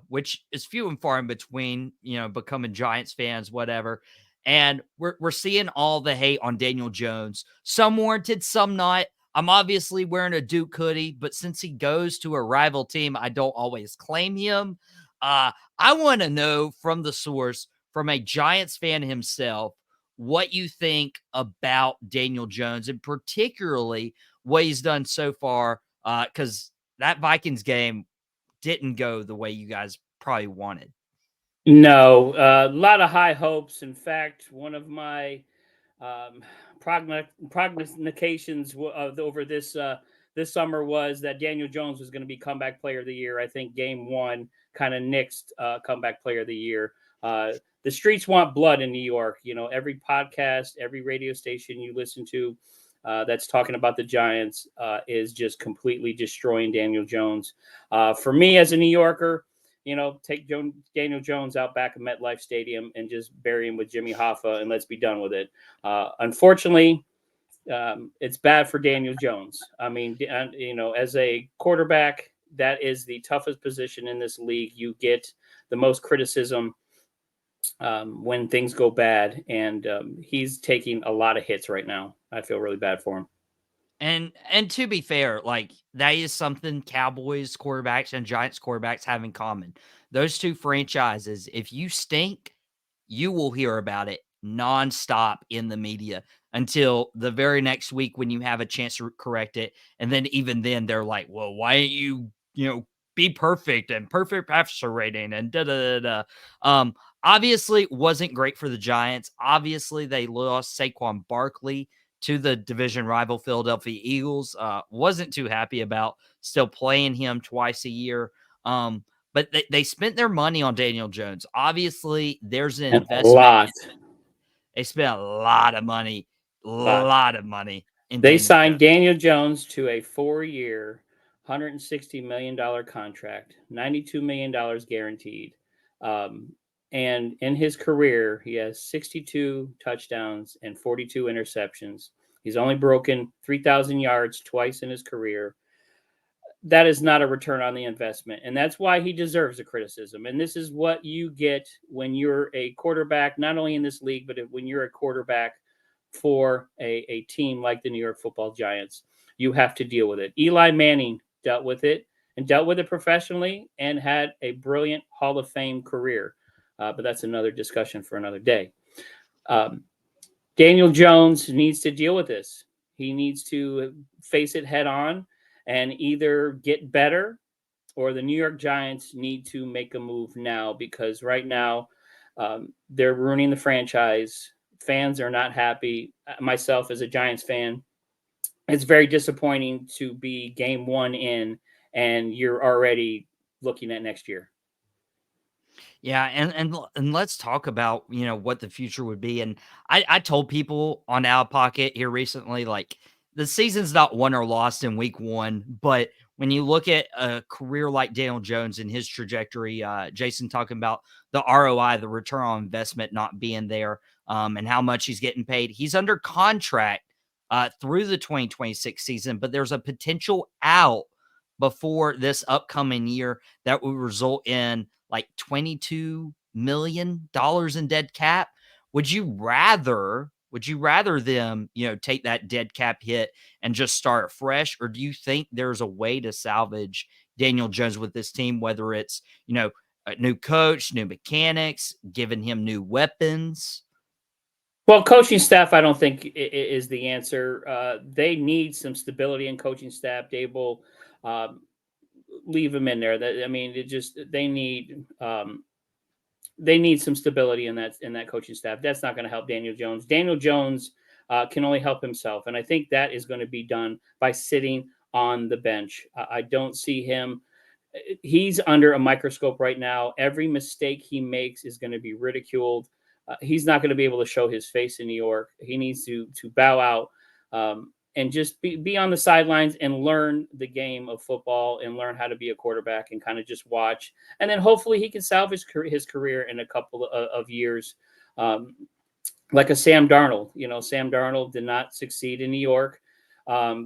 which is few and far in between, becoming Giants fans, whatever. And we're seeing all the hate on Daniel Jones. Some warranted, some not. I'm obviously wearing a Duke hoodie, but since he goes to a rival team, I don't always claim him. I want to know from the source, from a Giants fan himself, what you think about Daniel Jones, and particularly what he's done so far, because that Vikings game didn't go the way you guys probably wanted. No, a lot of high hopes. In fact, one of my prognostications over this summer was that Daniel Jones was going to be comeback player of the year. I think game one kind of nixed comeback player of the year. The streets want blood in New York. Every podcast, every radio station you listen to that's talking about the Giants is just completely destroying Daniel Jones. For me as a New Yorker, take Daniel Jones out back of MetLife Stadium and just bury him with Jimmy Hoffa and let's be done with it. Unfortunately, it's bad for Daniel Jones. I mean, as a quarterback, that is the toughest position in this league. You get the most criticism when things go bad, and he's taking a lot of hits right now. I feel really bad for him. And to be fair, that is something Cowboys quarterbacks and Giants quarterbacks have in common. Those two franchises, if you stink, you will hear about it nonstop in the media until the very next week when you have a chance to correct it. And then even then they're like, well, why ain't you, be perfect and perfect passer rating and da-da-da-da. Obviously wasn't great for the Giants. Obviously they lost Saquon Barkley to the division rival Philadelphia Eagles. Wasn't too happy about still playing him twice a year. But they spent their money on Daniel Jones. Obviously, there's an investment. A lot. They spent a lot of money. Lot of money. They signed Daniel Jones to a 4-year, $160 million contract, $92 million guaranteed. And in his career, he has 62 touchdowns and 42 interceptions. He's only broken 3,000 yards twice in his career. That is not a return on the investment. And that's why he deserves the criticism. And this is what you get when you're a quarterback, not only in this league, but when you're a quarterback for a team like the New York Football Giants. You have to deal with it. Eli Manning dealt with it and dealt with it professionally and had a brilliant Hall of Fame career. But that's another discussion for another day. Daniel Jones needs to deal with this. He needs to face it head on and either get better, or the New York Giants need to make a move now, because right now they're ruining the franchise. Fans are not happy. Myself as a Giants fan, it's very disappointing to be game one in and you're already looking at next year. Yeah, and let's talk about, what the future would be. And I told people on Out of Pocket here recently, the season's not won or lost in week one, but when you look at a career like Daniel Jones and his trajectory, Jason talking about the ROI, the return on investment not being there, and how much he's getting paid. He's under contract through the 2026 season, but there's a potential out before this upcoming year that would result in like $22 million in dead cap. Would you rather them, take that dead cap hit and just start fresh? Or do you think there's a way to salvage Daniel Jones with this team, whether it's, a new coach, new mechanics, giving him new weapons? Well, coaching staff, I don't think is the answer. They need some stability in coaching staff. Dable, leave him in there. They need some stability in that coaching staff. That's not going to help Daniel Jones. Daniel Jones can only help himself, and I think that is going to be done by sitting on the bench. I don't see him. He's under a microscope right now. Every mistake he makes is going to be ridiculed. He's not going to be able to show his face in New York. He needs to bow out and just be on the sidelines and learn the game of football and learn how to be a quarterback and kind of just watch. And then hopefully he can salvage his career in a couple of years. Like a Sam Darnold. Sam Darnold did not succeed in New York.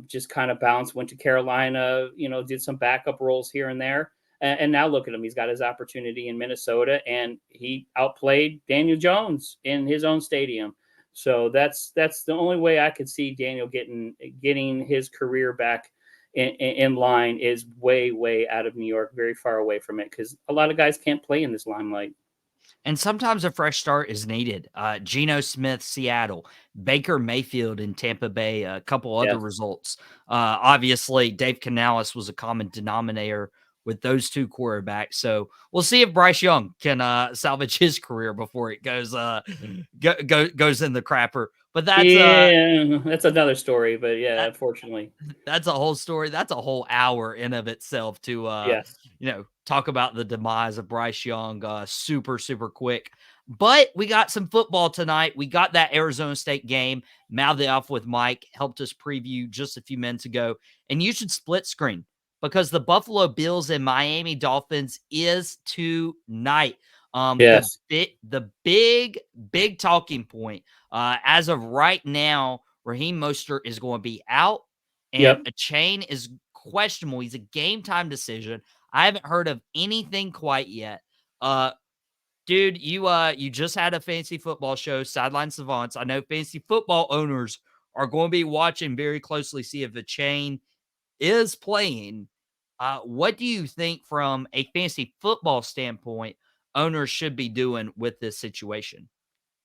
Just kind of bounced, went to Carolina, did some backup roles here and there. And now look at him. He's got his opportunity in Minnesota, and he outplayed Daniel Jones in his own stadium. So that's the only way I could see Daniel getting his career back in line is way out of New York, very far away from it, because a lot of guys can't play in this limelight. And sometimes a fresh start is needed. Geno Smith, Seattle, Baker Mayfield in Tampa Bay, a couple other results. Obviously, Dave Canales was a common denominator with those two quarterbacks. So we'll see if Bryce Young can salvage his career before it goes in the crapper. But that's another story. But yeah, unfortunately, that's a whole story. That's a whole hour in of itself to talk about the demise of Bryce Young super quick. But we got some football tonight. We got that Arizona State game. Mouthed it off with Mike, helped us preview just a few minutes ago. And you should split screen because the Buffalo Bills and Miami Dolphins is tonight. Yes. The big talking point as of right now, Raheem Mostert is going to be out, and a chain is questionable. He's a game time decision. I haven't heard of anything quite yet. Dude, you just had a fantasy football show, Sideline Savants. I know fantasy football owners are going to be watching very closely, see if the chain is playing. What do you think from a fantasy football standpoint owners should be doing with this situation?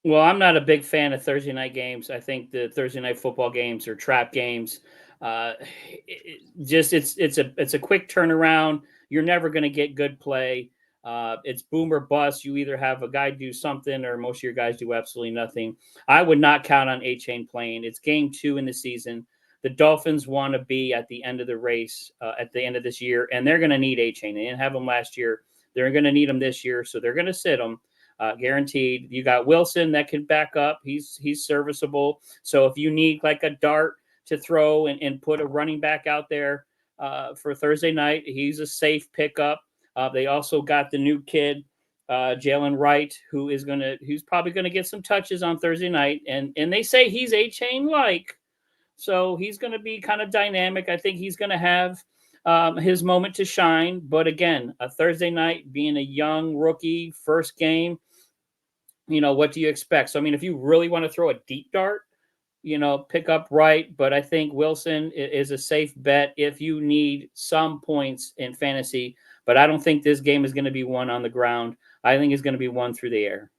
Well, I'm not a big fan of Thursday night games. I think the Thursday night football games are trap games. It's a quick turnaround. You're never going to get good play. It's boom or bust. You either have a guy do something or most of your guys do absolutely nothing. I would not count on A-Chain playing. It's game 2 in the season. The Dolphins want to be at the end of the race at the end of this year, and they're going to need A-Chain. They didn't have him last year. They're going to need him this year, so they're going to sit him. Guaranteed. You got Wilson that can back up. He's serviceable. So if you need like a dart to throw and put a running back out there for Thursday night, he's a safe pickup. They also got the new kid, Jalen Wright, who's probably gonna get some touches on Thursday night, and they say he's A-Chain like, so he's gonna be kind of dynamic. I think he's gonna have his moment to shine. But again, a Thursday night, being a young rookie, first game, what do you expect? So, I mean, if you really want to throw a deep dart, pick up Wright. But I think Wilson is a safe bet if you need some points in fantasy. But I don't think this game is going to be won on the ground. I think it's going to be won through the air.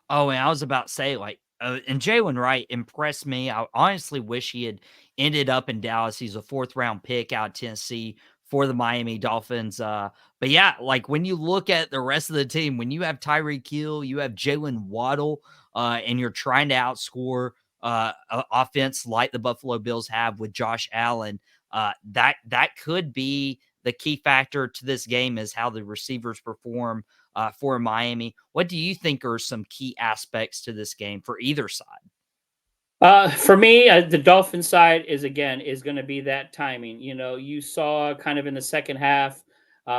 Oh, and I was about to say, and Jalen Wright impressed me. I honestly wish he had ended up in Dallas. He's a 4th-round pick out of Tennessee for the Miami Dolphins. But yeah, when you look at the rest of the team, when you have Tyreek Hill, you have Jalen Waddle, and you're trying to outscore offense like the Buffalo Bills have with Josh Allen, that could be the key factor to this game is how the receivers perform for Miami. What do you think are some key aspects to this game for either side? For me, the Dolphin side is going to be that timing. You saw kind of in the second half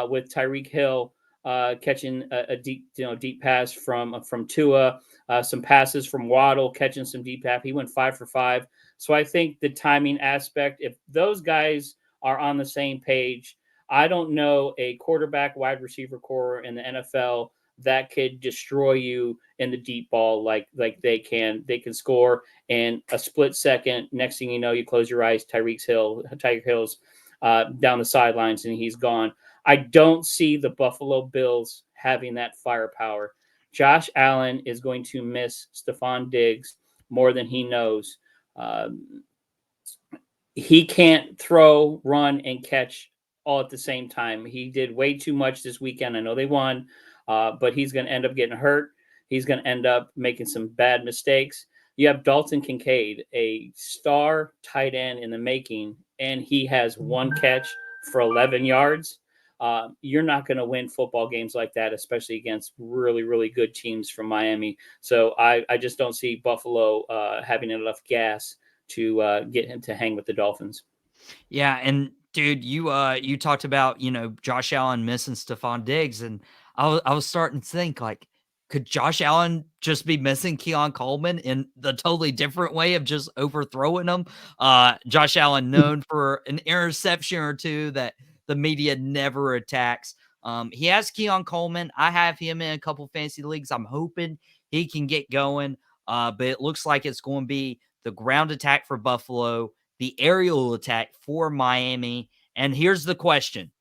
with Tyreek Hill catching a deep pass from Tua, some passes from Waddle, catching some deep pass. He went 5 for 5. So I think the timing aspect, if those guys are on the same page, I don't know a quarterback wide receiver core in the NFL that could destroy you in the deep ball like they can. They can score in a split second. Next thing you know, you close your eyes, Tiger Hill's down the sidelines, and he's gone. I don't see the Buffalo Bills having that firepower. Josh Allen is going to miss Stephon Diggs more than he knows. He can't throw, run, and catch all at the same time. He did way too much this weekend. I know they won, but he's going to end up getting hurt. He's going to end up making some bad mistakes. You have Dalton Kincaid, a star tight end in the making, and he has one catch for 11 yards. You're not going to win football games like that, especially against really, really good teams from Miami. So I just don't see Buffalo having enough gas to get him to hang with the Dolphins. Yeah, and dude, you talked about, Josh Allen missing Stephon Diggs, and I was starting to think, like, could Josh Allen just be missing Keon Coleman in the totally different way of just overthrowing him? Josh Allen known for an interception or two that the media never attacks. He has Keon Coleman. I have him in a couple fantasy leagues. I'm hoping he can get going, but it looks like it's going to be the ground attack for Buffalo, the aerial attack for Miami. And here's the question.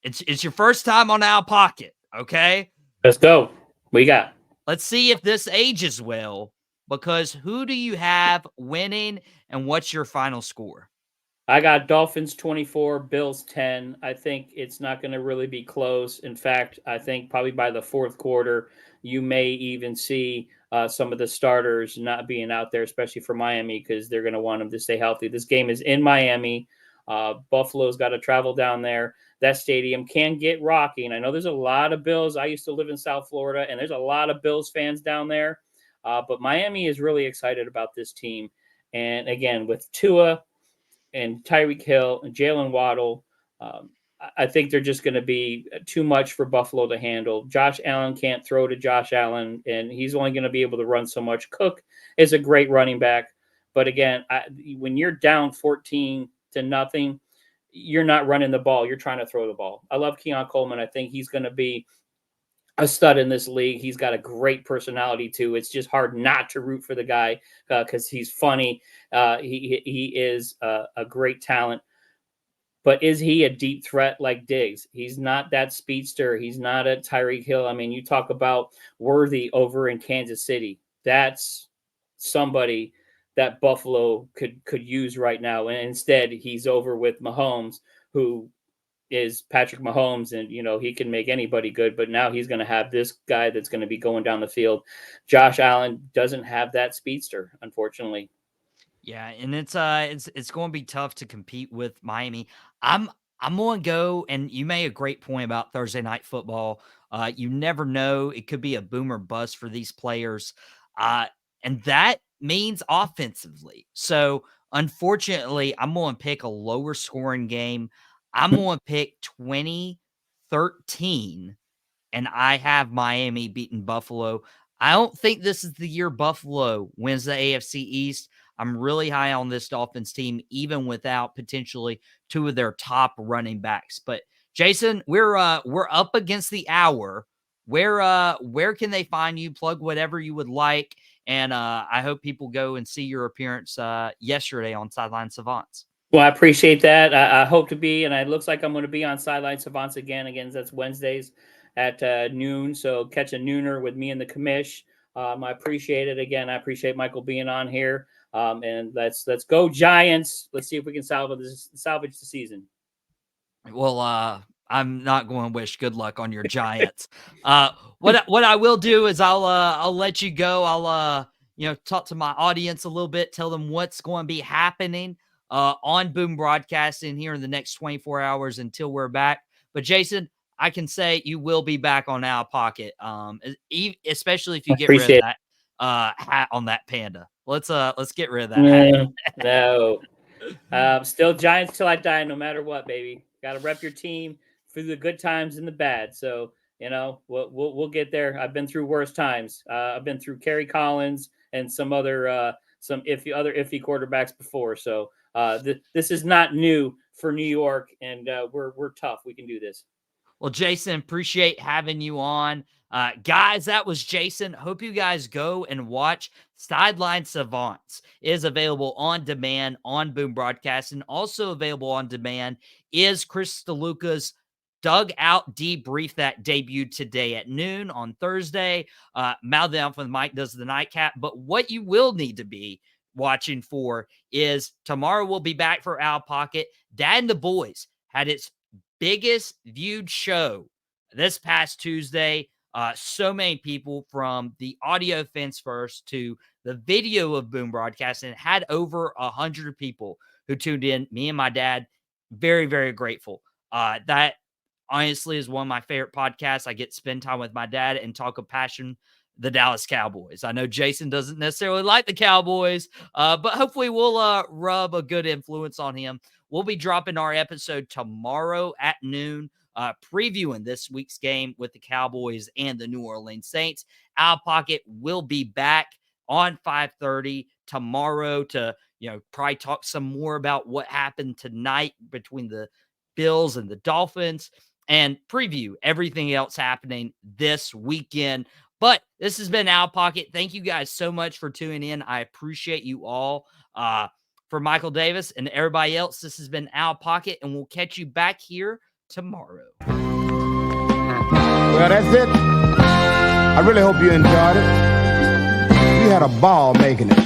It's your first time on Out Pocket, okay? Let's go. We got. Let's see if this ages well, because who do you have winning, and what's your final score? I got Dolphins 24, Bills 10. I think it's not going to really be close. In fact, I think probably by the fourth quarter, you may even see some of the starters not being out there, especially for Miami, because they're going to want them to stay healthy. This game is in Miami. Buffalo's got to travel down there. That stadium can get rocky. And I know there's a lot of Bills. I used to live in South Florida, and there's a lot of Bills fans down there. But Miami is really excited about this team. And again, with Tua and Tyreek Hill and Jalen Waddle, I think they're just going to be too much for Buffalo to handle. Josh Allen can't throw to Josh Allen, and he's only going to be able to run so much. Cook is a great running back. But again, when you're down 14-0, you're not running the ball. You're trying to throw the ball. I love Keon Coleman. I think he's going to be a stud in this league. He's got a great personality too. It's just hard not to root for the guy because he's funny. He is a great talent. But is he a deep threat like Diggs? He's not that speedster. He's not a Tyreek Hill. I mean, you talk about Worthy over in Kansas City. That's somebody that Buffalo could use right now. And instead, he's over with Mahomes, who is Patrick Mahomes, and he can make anybody good. But now he's going to have this guy that's going to be going down the field. Josh Allen doesn't have that speedster, unfortunately. Yeah, and it's going to be tough to compete with Miami. I'm going to go, and you made a great point about Thursday night football. You never know; it could be a boom or bust for these players, and that means offensively. So, unfortunately, I'm going to pick a lower scoring game. I'm going to pick 20-13, and I have Miami beating Buffalo. I don't think this is the year Buffalo wins the AFC East. I'm really high on this Dolphins team, even without potentially two of their top running backs. But Jason, we're up against the hour. Where can they find you? Plug whatever you would like, and I hope people go and see your appearance yesterday on Sideline Savants. Well, I appreciate that. I hope to be, and it looks like I'm going to be on Sideline Savants again. Again, that's Wednesdays at noon. So catch a nooner with me and the commish. I appreciate it. Again, I appreciate Michael being on here. And let's go Giants. Let's see if we can salvage the season. Well, I'm not going to wish good luck on your Giants. What I will do is I'll let you go. I'll talk to my audience a little bit, tell them what's going to be happening on Boom Broadcasting here in the next 24 hours until we're back. But Jason, I can say you will be back on Out Pocket, especially if you get rid of that hat on that panda. Let's get rid of that hat. No. Still Giants till I die, no matter what, baby. Got to rep your team through the good times and the bad. So, we'll get there. I've been through worse times. I've been through Kerry Collins and some other iffy quarterbacks before. So, this is not new for New York, and we're tough. We can do this. Well, Jason, appreciate having you on. Guys, that was Jason. Hope you guys go and watch Sideline Savants. It is available on demand on Boom Broadcast, and also available on demand is Chris DeLuca's Dugout Debrief that debuted today at noon on Thursday. MOWM with Mike does the nightcap. But what you will need to be watching for is tomorrow we'll be back for Out of Pocket. Dad and the Boys had its biggest viewed show this past Tuesday. So many people from the audio fence first to the video of Boom Broadcast, and it had over 100 people who tuned in. Me and my dad, very, very grateful. That honestly is one of my favorite podcasts. I get to spend time with my dad and talk of passion, the Dallas Cowboys. I know Jason doesn't necessarily like the Cowboys, but hopefully we'll rub a good influence on him. We'll be dropping our episode tomorrow at noon, previewing this week's game with the Cowboys and the New Orleans Saints. Out of Pocket will be back on 5:30 tomorrow to, probably talk some more about what happened tonight between the Bills and the Dolphins and preview everything else happening this weekend. But this has been Out of Pocket. Thank you guys so much for tuning in. I appreciate you all. For Michael Davis and everybody else, this has been Out of Pocket, and we'll catch you back here tomorrow. Well, that's it. I really hope you enjoyed it. We had a ball making it.